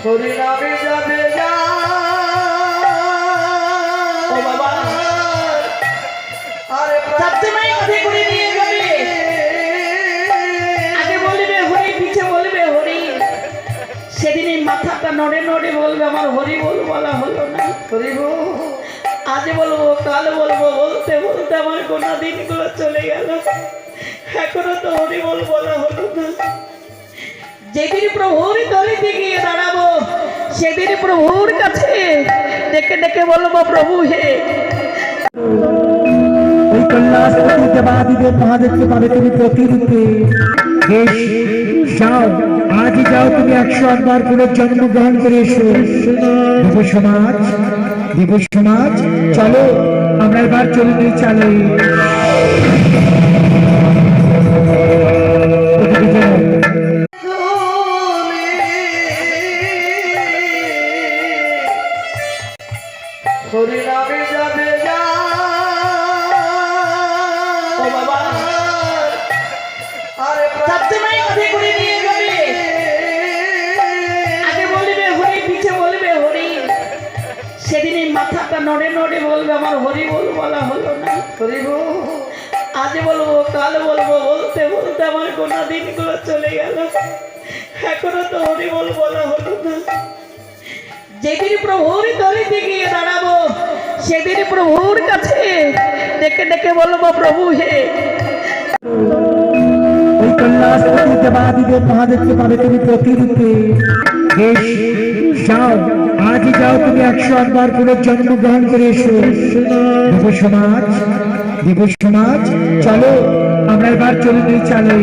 হরিনামে যাবে যা ও বাবা আরে সবসময় কাঁধে করে নিয়ে যাবে, আগে বলবে হরি, পিছে বলবে হরি। সেদিন এই মাথাটা নড়ে নড়ে বলবে আমার হরি বল বলা হলো না। হরি বল আজ বলবো কাল বলবো, বলতে বলতে আমার গোনা দিনগুলো চলে গেল, এখনো তো হরি বল বলা হলো না। যেদিন প্রভুর তলিতে গিয়ে দাঁড়াবো সেদিন প্রভুর কাছে ডেকে ডেকে বলবো প্রভু হে। ওই কৈলাসপতি দেবাদিদেব মহাদেবকে পাবে তুমি প্রতিরূপে। বেশ, যাও, আজই যাও তুমি 108 বার পুনর্জন্ম গ্রহণ করে এসো। দেব সমাজ, দেব সমাজ, চলো আমরা এবার চলে নিয়ে চালে। হরিনামে যাবে যা ও বাবা আরে সবসময় কাঁধে করে নিয়ে যাবে, আগে বলবে হরি, পিছে বলবে হরি। সেদিন এই মাথাটা নড়ে নড়ে বলবে আমার হরি বল বলা হলো না। হরি বল আজ বলবো কাল বলবো, বলতে বলতে আমার গোনা দিনগুলো চলে গেল, এখনো তো হরি বল বলা হলো না। যেদিন প্রভুর তলিতে গিয়ে দাঁড়াবো সেদিন প্রভুর কাছে ডেকে ডেকে বলবো প্রভু হে। ওই কৈলাসপতি দেবাদিদেব মহাদেবকে পাবে তুমি প্রতিরূপে। বেশ, যাও, আজই যাও তুমি 108 বার পুনর্জন্ম গ্রহণ করে এসো। দেব সমাজ, দেব সমাজ, চলো আমরা এবার চলে নিয়ে চালে।